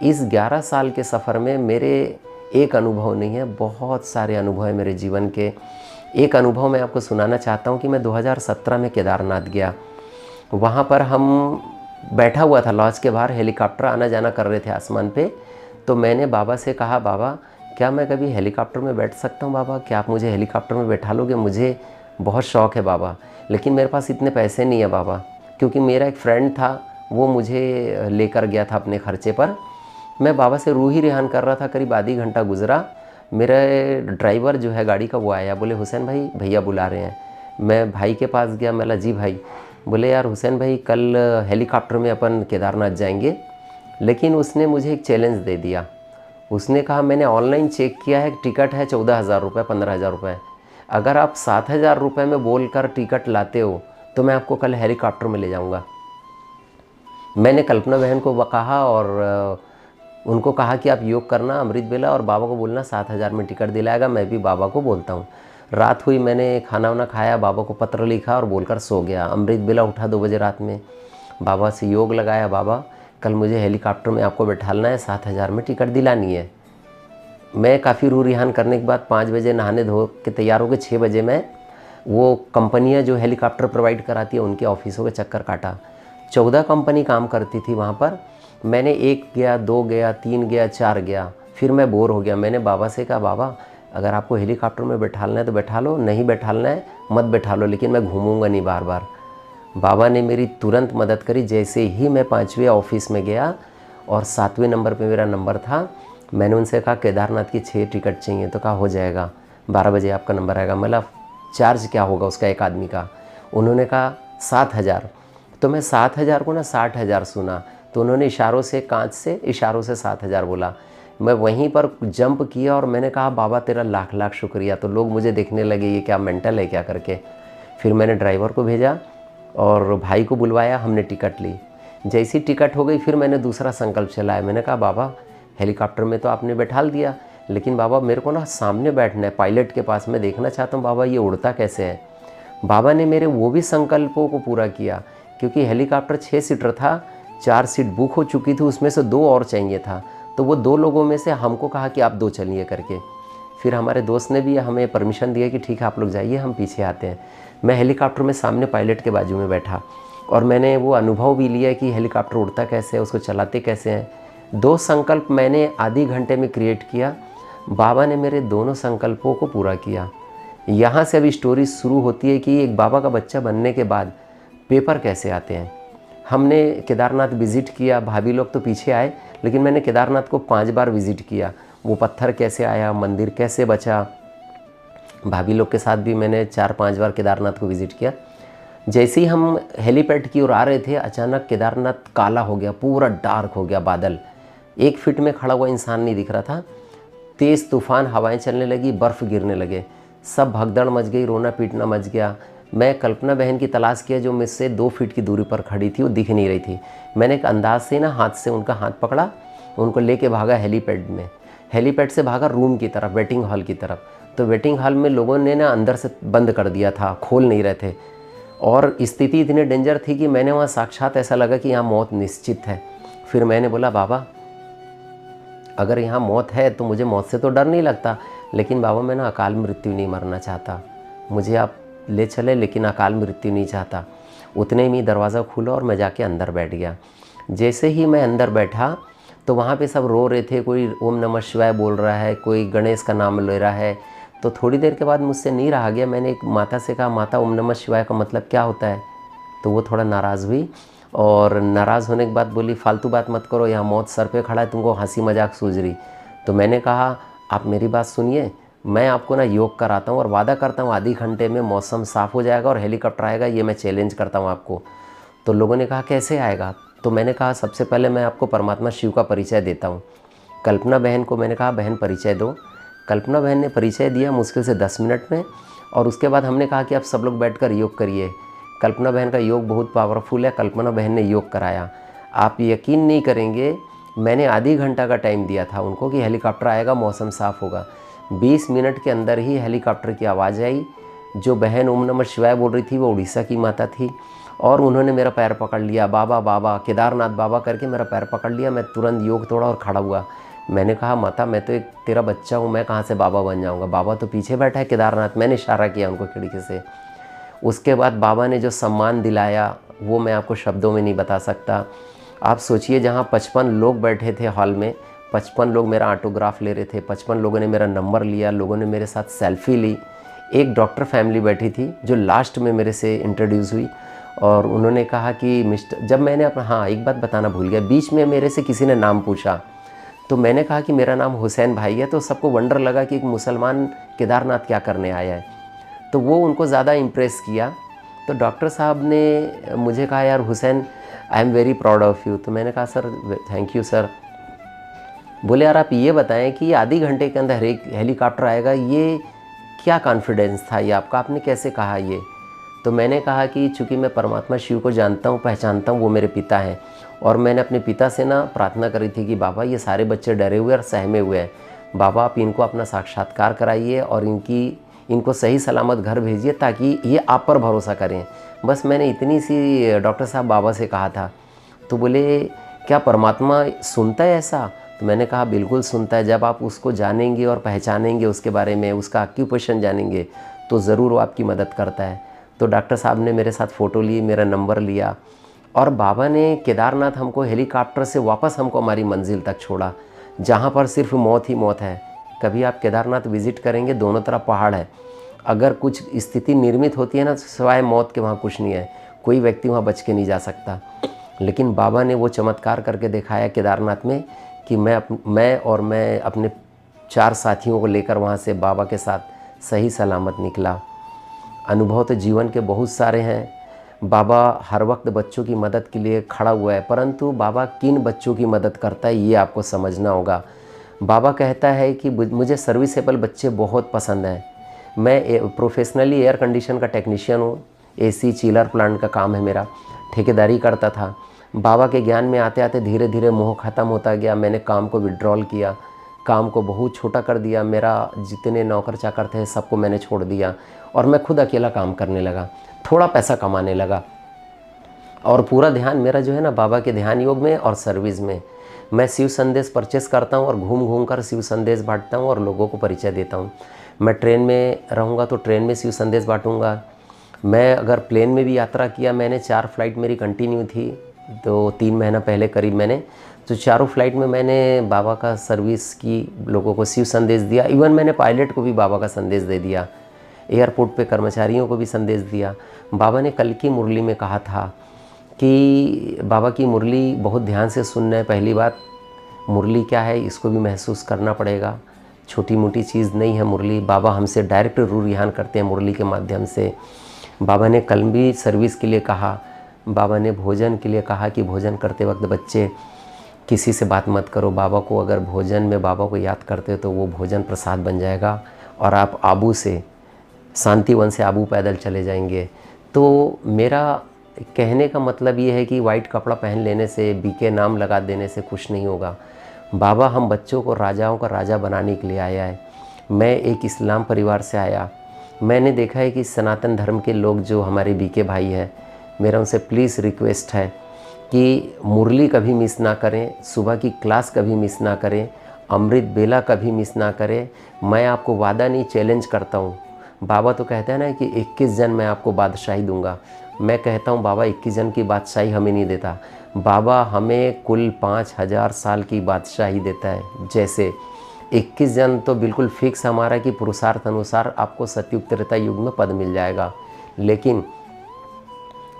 इस 11 साल के सफ़र में मेरे एक अनुभव नहीं है, बहुत सारे अनुभव हैं मेरे जीवन के। एक अनुभव मैं आपको सुनाना चाहता हूँ कि मैं 2017 में केदारनाथ गया। वहाँ पर हम बैठा हुआ था लॉज के बाहर, हेलीकॉप्टर आना जाना कर रहे थे आसमान पे। तो मैंने बाबा से कहा, बाबा क्या मैं कभी हेलीकॉप्टर में बैठ सकता हूँ बाबा, क्या आप मुझे हेलीकॉप्टर में बैठा लोगे? मुझे बहुत शौक़ है बाबा, लेकिन मेरे पास इतने पैसे नहीं है बाबा। क्योंकि मेरा एक फ्रेंड था, वो मुझे लेकर गया था अपने खर्चे पर। मैं बाबा से रूह ही रेहान कर रहा था, करीब आधी घंटा गुजरा। मेरे ड्राइवर जो है गाड़ी का वो आया, बोले हुसैन भाई भैया बुला रहे हैं। मैं भाई के पास गया, मैं बोला जी भाई। बोले यार हुसैन भाई कल हेलीकॉप्टर में अपन केदारनाथ जाएंगे। लेकिन उसने मुझे एक चैलेंज दे दिया। उसने कहा मैंने ऑनलाइन चेक किया है, टिकट है 14,000 रुपये 15,000 रुपये। अगर आप 7,000 रुपये में बोलकर टिकट लाते हो तो मैं आपको कल हेलीकॉप्टर में ले जाऊंगा। मैंने कल्पना बहन को कहा और उनको कहा कि आप योग करना अमृत बेला और बाबा को बोलना 7,000 में टिकट दिलाएगा। मैं भी बाबा को बोलता हूँ। रात हुई, मैंने खाना वाना खाया, बाबा को पत्र लिखा और बोलकर सो गया। अमृत बेला उठा 2 बजे रात में, बाबा से योग लगाया, बाबा कल मुझे हेलीकॉप्टर में आपको बैठालना है, 7,000 में टिकट दिलानी है। मैं काफ़ी रूह रिहान करने के बाद 5 बजे नहाने धो के तैयार हो गए। 6 बजे मैं वो कंपनियां जो हेलीकॉप्टर प्रोवाइड कराती है उनके ऑफिसों के चक्कर काटा। 14 कंपनी काम करती थी वहाँ पर। मैंने 1 गया, 2 गया, 3 गया, 4 गया, फिर मैं बोर हो गया। मैंने बाबा से कहा, बाबा अगर आपको हेलीकॉप्टर में बैठालना है तो बैठा लो, नहीं बैठालना है मत बैठा लो, लेकिन मैं घूमूंगा नहीं बार बार। बाबा ने मेरी तुरंत मदद करी। जैसे ही मैं 5वें ऑफिस में गया और 7वें नंबर पे मेरा नंबर था, मैंने उनसे कहा केदारनाथ की 6 टिकट चाहिए। तो कहा हो जाएगा, 12 बजे आपका नंबर आएगा। मतलब चार्ज क्या होगा उसका एक आदमी का? उन्होंने कहा 7,000। तो मैं 7,000 को ना 60,000 सुना। तो उन्होंने इशारों से, कांच से इशारों से 7,000 बोला। मैं वहीं पर जंप किया और मैंने कहा बाबा तेरा लाख लाख शुक्रिया। तो लोग मुझे देखने लगे ये क्या मेंटल है क्या करके। फिर मैंने ड्राइवर को भेजा और भाई को बुलवाया, हमने टिकट ली। जैसी टिकट हो गई फिर मैंने दूसरा संकल्प चलाया। मैंने कहा बाबा हेलीकॉप्टर में तो आपने बैठाल दिया, लेकिन बाबा मेरे को ना सामने बैठना है पायलट के पास, मैं देखना चाहता हूँ बाबा ये उड़ता कैसे है। बाबा ने मेरे वो भी संकल्पों को पूरा किया। क्योंकि हेलीकॉप्टर 6 सीटर था, 4 सीट बुक हो चुकी थी, उसमें से 2 और चाहिए था। तो वो 2 लोगों में से हमको कहा कि आप 2 चलिए करके। फिर हमारे दोस्त ने भी हमें परमिशन दिया कि ठीक है आप लोग जाइए, हम पीछे आते हैं। मैं हेलीकॉप्टर में सामने पायलट के बाजू में बैठा और मैंने वो अनुभव भी लिया कि हेलीकॉप्टर उड़ता कैसे है, उसको चलाते कैसे हैं। 2 संकल्प मैंने आधी घंटे में क्रिएट किया। बाबा ने मेरे दोनों संकल्पों को पूरा किया। यहाँ से अभी स्टोरी शुरू होती है कि एक बाबा का बच्चा बनने के बाद पेपर कैसे आते हैं। हमने केदारनाथ विज़िट किया, भाभी लोग तो पीछे आए, लेकिन मैंने केदारनाथ को 5 बार विज़िट किया। वो पत्थर कैसे आया, मंदिर कैसे बचा, भाभी लोग के साथ भी मैंने 4-5 बार केदारनाथ को विज़िट किया। जैसे ही हम हेलीपैड की ओर आ रहे थे, अचानक केदारनाथ काला हो गया, पूरा डार्क हो गया बादल। 1 फीट में खड़ा हुआ इंसान नहीं दिख रहा था। तेज़ तूफ़ान हवाएं चलने लगी, बर्फ़ गिरने लगे, सब भगदड़ मच गई, रोना पीटना मच गया। मैं कल्पना बहन की तलाश किया जो मुझसे 2 फीट की दूरी पर खड़ी थी, वो दिख नहीं रही थी। मैंने एक अंदाज से ना हाथ से उनका हाथ पकड़ा, उनको लेके भागा हेलीपैड में। हेलीपैड से भागा रूम की तरफ, वेटिंग हॉल की तरफ। तो वेटिंग हॉल में लोगों ने ना अंदर से बंद कर दिया था, खोल नहीं रहे थे। और स्थिति इतनी डेंजर थी कि मैंने वहाँ साक्षात ऐसा लगा कि यहाँ मौत निश्चित है। फिर मैंने बोला बाबा अगर यहाँ मौत है तो मुझे मौत से तो डर नहीं लगता, लेकिन बाबा मैं ना अकाल मृत्यु नहीं मरना चाहता, मुझे आप ले चले, लेकिन अकाल मृत्यु नहीं चाहता। उतने में दरवाज़ा खुला और मैं जाके अंदर बैठ गया। जैसे ही मैं अंदर बैठा तो वहाँ पे सब रो रहे थे, कोई ओम नमः शिवाय बोल रहा है, कोई गणेश का नाम ले रहा है। तो थोड़ी देर के बाद मुझसे नहीं रहा गया। मैंने एक माता से कहा माता ओम नमः शिवाय का मतलब क्या होता है? तो वो थोड़ा नाराज़ हुई और नाराज़ होने के बाद बोली फालतू बात मत करो, यहाँ मौत सर पे खड़ा है, तुमको हंसी मजाक सूझ रही। तो मैंने कहा आप मेरी बात सुनिए, मैं आपको ना योग कराता हूँ और वादा करता हूँ आधे घंटे में मौसम साफ़ हो जाएगा और हेलीकॉप्टर आएगा, ये मैं चैलेंज करता हूँ आपको। तो लोगों ने कहा कैसे आएगा? तो मैंने कहा सबसे पहले मैं आपको परमात्मा शिव का परिचय देता हूँ। कल्पना बहन को मैंने कहा बहन परिचय दो। कल्पना बहन ने परिचय दिया मुश्किल से 10 मिनट में। और उसके बाद हमने कहा कि आप सब लोग बैठकर योग करिए। कल्पना बहन का योग बहुत पावरफुल है। कल्पना बहन ने योग कराया। आप यकीन नहीं करेंगे, मैंने आधी घंटा का टाइम दिया था उनको कि हेलीकॉप्टर आएगा, मौसम साफ़ होगा। 20 मिनट के अंदर ही हेलीकॉप्टर की आवाज़ आई। जो बहन ओम नमः शिवाय बोल रही थी वो उड़ीसा की माता थी और उन्होंने मेरा पैर पकड़ लिया, बाबा बाबा, केदारनाथ बाबा करके मेरा पैर पकड़ लिया। मैं तुरंत योग तोड़ा और खड़ा हुआ। मैंने कहा माता, मैं तो एक तेरा बच्चा हूँ, मैं कहाँ से बाबा बन जाऊँगा, बाबा तो पीछे बैठा है केदारनाथ। मैंने इशारा किया उनको खिड़की से। उसके बाद बाबा ने जो सम्मान दिलाया वो मैं आपको शब्दों में नहीं बता सकता। आप सोचिए, जहाँ 55 लोग बैठे थे हॉल में, 55 लोग मेरा ऑटोग्राफ ले रहे थे, 55 लोगों ने मेरा नंबर लिया, लोगों ने मेरे साथ सेल्फी ली। एक डॉक्टर फैमिली बैठी थी जो लास्ट में मेरे से इंट्रोड्यूस हुई और उन्होंने कहा कि मिस्टर, जब मैंने अपना, हाँ एक बात बताना भूल गया, बीच में मेरे से किसी ने नाम पूछा तो मैंने कहा कि मेरा नाम हुसैन भाई है। तो सबको वंडर लगा कि एक मुसलमान केदारनाथ क्या करने आया है, तो वो उनको ज़्यादा इम्प्रेस किया। तो डॉक्टर साहब ने मुझे कहा, यार Hussain, I am very proud of you. तो मैंने कहा सर थैंक यू सर। बोले यार आप ये बताएं कि आधे घंटे के अंदर एक हेलीकॉप्टर आएगा, ये क्या कॉन्फिडेंस था ये आपका, आपने कैसे कहा ये? तो मैंने कहा कि चूँकि मैं परमात्मा शिव को जानता हूँ, पहचानता हूँ, वो मेरे पिता हैं और मैंने अपने पिता से ना प्रार्थना करी थी कि बाबा ये सारे बच्चे डरे हुए और सहमे हुए हैं, बाबा आप इनको अपना साक्षात्कार कराइए और इनको सही सलामत घर भेजिए ताकि ये आप पर भरोसा करें। बस मैंने इतनी सी डॉक्टर साहब बाबा से कहा था। तो बोले क्या परमात्मा सुनता है ऐसा? तो मैंने कहा बिल्कुल सुनता है। जब आप उसको जानेंगे और पहचानेंगे, उसके बारे में उसका ऑक्यूपेशन जानेंगे तो ज़रूर वो आपकी मदद करता है। तो डॉक्टर साहब ने मेरे साथ फ़ोटो ली, मेरा नंबर लिया और बाबा ने केदारनाथ हमको हेलीकॉप्टर से वापस हमको हमारी मंजिल तक छोड़ा, जहाँ पर सिर्फ मौत ही मौत है। कभी आप केदारनाथ विज़िट करेंगे, दोनों तरफ पहाड़ है, अगर कुछ स्थिति निर्मित होती है ना, सिवाय मौत के वहाँ कुछ नहीं है, कोई व्यक्ति वहाँ बच के नहीं जा सकता। लेकिन बाबा ने वो चमत्कार करके दिखाया केदारनाथ में कि मैं अपने 4 साथियों को लेकर वहाँ से बाबा के साथ सही सलामत निकला। अनुभव तो जीवन के बहुत सारे हैं। बाबा हर वक्त बच्चों की मदद के लिए खड़ा हुआ है, परंतु बाबा किन बच्चों की मदद करता है ये आपको समझना होगा। बाबा कहता है कि मुझे सर्विसेबल बच्चे बहुत पसंद हैं। मैं प्रोफेशनली एयर कंडीशन का टेक्नीशियन हूँ, एसी चिलर प्लांट का काम है मेरा, ठेकेदारी करता था। बाबा के ज्ञान में आते आते धीरे धीरे मोह ख़त्म होता गया। मैंने काम को विड्रॉल किया, काम को बहुत छोटा कर दिया। मेरा जितने नौकर चाकर थे सबको मैंने छोड़ दिया और मैं खुद अकेला काम करने लगा, थोड़ा पैसा कमाने लगा और पूरा ध्यान मेरा जो है ना बाबा के ध्यान योग में और सर्विस में। मैं शिव संदेश परचेस करता हूँ और घूम घूम कर शिव संदेश बांटता हूँ और लोगों को परिचय देता हूँ। मैं ट्रेन में रहूँगा तो ट्रेन में शिव संदेश बांटूँगा। मैं अगर प्लेन में भी यात्रा किया, मैंने 4 फ्लाइट मेरी कंटिन्यू थी, तो 3 महीना पहले करीब मैंने, तो चारों फ्लाइट में मैंने बाबा का सर्विस की, लोगों को शिव संदेश दिया। इवन मैंने पायलट को भी बाबा का संदेश दे दिया, एयरपोर्ट पे कर्मचारियों को भी संदेश दिया। बाबा ने कल की मुरली में कहा था कि बाबा की मुरली बहुत ध्यान से सुनना है। पहली बात, मुरली क्या है इसको भी महसूस करना पड़ेगा, छोटी मोटी चीज़ नहीं है मुरली। बाबा हमसे डायरेक्ट रूरियान करते हैं मुरली के माध्यम से। बाबा ने कल भी सर्विस के लिए कहा, बाबा ने भोजन के लिए कहा कि भोजन करते वक्त बच्चे किसी से बात मत करो, बाबा को अगर भोजन में बाबा को याद करते हो तो वो भोजन प्रसाद बन जाएगा और आप आबू से, शांतिवन से आबू पैदल चले जाएंगे। तो मेरा कहने का मतलब ये है कि वाइट कपड़ा पहन लेने से, बीके नाम लगा देने से कुछ नहीं होगा। बाबा हम बच्चों को राजाओं का राजा बनाने के लिए आया है। मैं एक इस्लाम परिवार से आया, मैंने देखा है कि सनातन धर्म के लोग जो हमारे बीके भाई हैं, मेरा उनसे प्लीज़ रिक्वेस्ट है कि मुरली कभी मिस ना करें, सुबह की क्लास कभी मिस ना करें, अमृत बेला कभी मिस ना करें। मैं आपको वादा नहीं, चैलेंज करता हूँ। बाबा तो कहते हैं ना कि 21 जन मैं आपको बादशाही दूंगा। मैं कहता हूँ बाबा 21 जन की बादशाही हमें नहीं देता, बाबा हमें कुल 5000 साल की बादशाही देता है। जैसे 21 जन तो बिल्कुल फिक्स हमारा कि पुरुषार्थ अनुसार आपको सतयुग त्रेता युग में पद मिल जाएगा। लेकिन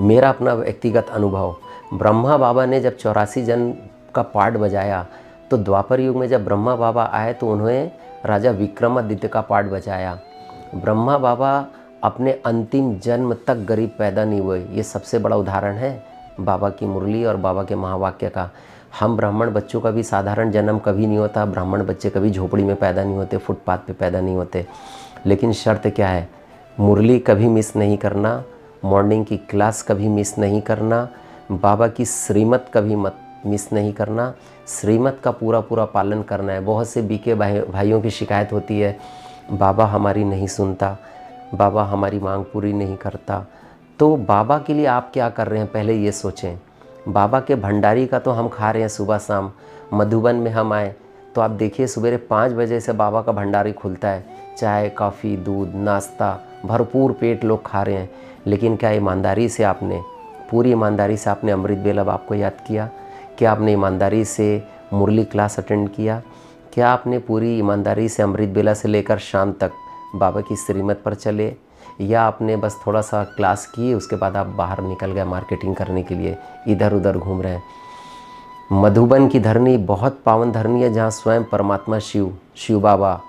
मेरा अपना व्यक्तिगत अनुभव, ब्रह्मा बाबा ने जब 84 जन का पार्ट बजाया तो द्वापर युग में जब ब्रह्मा बाबा आए तो उन्होंने राजा विक्रमादित्य का पार्ट बजाया। ब्रह्मा बाबा अपने अंतिम जन्म तक गरीब पैदा नहीं हुए, ये सबसे बड़ा उदाहरण है बाबा की मुरली और बाबा के महावाक्य का। हम ब्राह्मण बच्चों का भी साधारण जन्म कभी नहीं होता, ब्राह्मण बच्चे कभी झोपड़ी में पैदा नहीं होते, फुटपाथ पे पैदा नहीं होते। लेकिन शर्त क्या है, मुरली कभी मिस नहीं करना, मॉर्निंग की क्लास कभी मिस नहीं करना, बाबा की श्रीमत कभी मत मिस नहीं करना, श्रीमत का पूरा पूरा पालन करना है। बहुत से बीके भाइयों की शिकायत होती है, बाबा हमारी नहीं सुनता, बाबा हमारी मांग पूरी नहीं करता, तो बाबा के लिए आप क्या कर रहे हैं पहले ये सोचें। बाबा के भंडारी का तो हम खा रहे हैं सुबह शाम। मधुबन में हम आए तो आप देखिए सवेरे 5 बजे से बाबा का भंडारी खुलता है, चाय कॉफ़ी दूध नाश्ता भरपूर पेट लोग खा रहे हैं। लेकिन क्या ईमानदारी से आपने, पूरी ईमानदारी से आपने अमृत बेला बाप को याद किया? क्या आपने ईमानदारी से मुरली क्लास अटेंड किया? क्या आपने पूरी ईमानदारी से अमृत बेला से लेकर शाम तक बाबा की श्रीमत पर चले? या आपने बस थोड़ा सा क्लास की, उसके बाद आप बाहर निकल गए मार्केटिंग करने के लिए, इधर उधर घूम रहे हैं? मधुबन की धरनी बहुत पावन धरनी है, जहाँ स्वयं परमात्मा शिव बाबा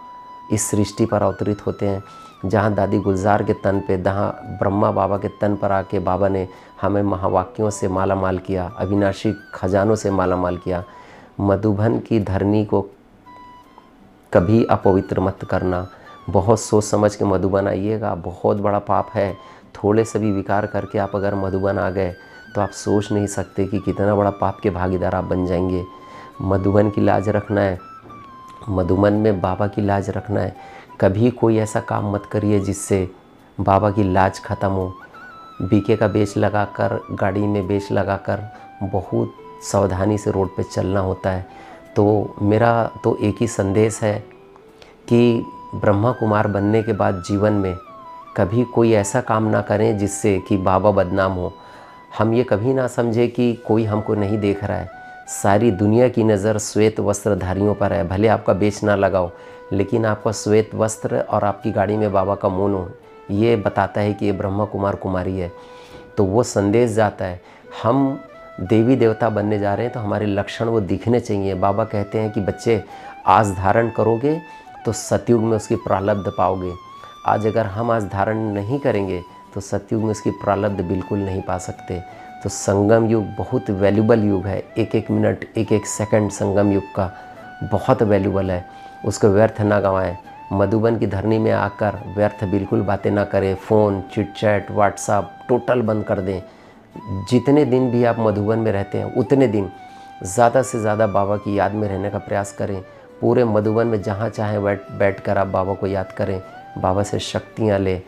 इस सृष्टि पर अवतरित होते हैं। जहाँ दादी गुलजार के तन पे, जहाँ ब्रह्मा बाबा के तन पर आके बाबा ने हमें महावाक्यों से माला माल किया, अविनाशी खजानों से माला माल किया। मधुबन की धरनी को कभी अपवित्र मत करना। बहुत सोच समझ के मधुबन आइएगा, बहुत बड़ा पाप है। थोड़े से भी विकार करके आप अगर मधुबन आ गए तो आप सोच नहीं सकते कि कितना बड़ा पाप के भागीदार आप बन जाएंगे। मधुबन की लाज रखना है, मधुबन में बाबा की लाज रखना है। कभी कोई ऐसा काम मत करिए जिससे बाबा की लाज ख़त्म हो। बीके का बेच लगाकर, गाड़ी में बेच लगाकर बहुत सावधानी से रोड पे चलना होता है। तो मेरा तो एक ही संदेश है कि ब्रह्मा कुमार बनने के बाद जीवन में कभी कोई ऐसा काम ना करें जिससे कि बाबा बदनाम हो। हम ये कभी ना समझे कि कोई हमको नहीं देख रहा है। सारी दुनिया की नज़र श्वेत वस्त्रधारियों पर है। भले आपका बेच ना लगाओ, लेकिन आपका श्वेत वस्त्र और आपकी गाड़ी में बाबा का मौन हो, ये बताता है कि ये ब्रह्मा कुमार कुमारी है। तो वो संदेश जाता है। हम देवी देवता बनने जा रहे हैं तो हमारे लक्षण वो दिखने चाहिए। बाबा कहते हैं कि बच्चे आज धारण करोगे तो सतयुग में उसकी प्रारब्ध पाओगे। आज अगर हम आज धारण नहीं करेंगे तो सतयुग में उसकी प्रारब्ध बिल्कुल नहीं पा सकते। तो संगम युग बहुत वैल्यूबल युग है। एक एक मिनट, एक एक सेकंड संगम युग का बहुत वैल्यूबल है, उसको व्यर्थ ना गंवाएं। मधुबन की धरनी में आकर व्यर्थ बिल्कुल बातें ना करें। Phone, chit chat, WhatsApp total बंद कर दें। जितने दिन भी आप मधुबन में रहते हैं उतने दिन ज़्यादा से ज़्यादा बाबा की याद में रहने का प्रयास करें। पूरे मधुबन में जहाँ चाहें बैठ कर आप बाबा को याद करें, बाबा से शक्तियाँ लें।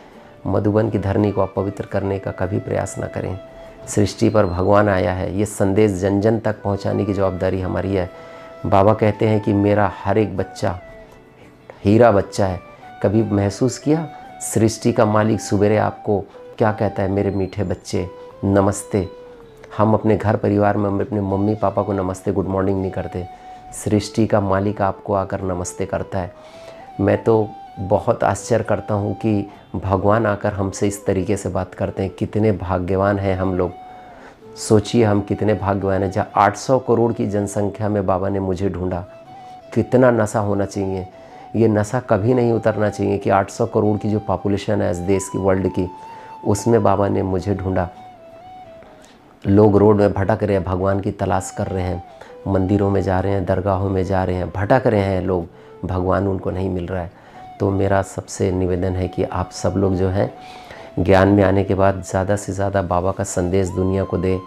मधुबन की धरनी को अपवित्र करने का कभी प्रयास ना करें। सृष्टि पर भगवान आया है, ये संदेश जन जन तक पहुंचाने की जवाबदारी हमारी है। बाबा कहते हैं कि मेरा हर एक बच्चा हीरा बच्चा है। कभी महसूस किया सृष्टि का मालिक सुबेरे आपको क्या कहता है? मेरे मीठे बच्चे नमस्ते। हम अपने घर परिवार में अपने मम्मी पापा को नमस्ते गुड मॉर्निंग नहीं करते। सृष्टि का मालिक आपको आकर नमस्ते करता है। मैं तो बहुत आश्चर्य करता हूँ कि भगवान आकर हमसे इस तरीके से बात करते हैं। कितने भाग्यवान हैं हम लोग। सोचिए हम कितने भाग्यवान हैं। जहाँ 800 करोड़ की जनसंख्या में बाबा ने मुझे ढूंढा। कितना नशा होना चाहिए। ये नशा कभी नहीं उतरना चाहिए कि 800 करोड़ की जो पॉपुलेशन है इस देश की, वर्ल्ड की, उसमें बाबा ने मुझे ढूंढा। लोग रोड में भटक रहे हैं, भगवान की तलाश कर रहे हैं, मंदिरों में जा रहे हैं, दरगाहों में जा रहे हैं, भटक रहे हैं लोग, भगवान उनको नहीं मिल रहा है। तो मेरा सबसे निवेदन है कि आप सब लोग जो हैं ज्ञान में आने के बाद ज़्यादा से ज़्यादा बाबा का संदेश दुनिया को दें।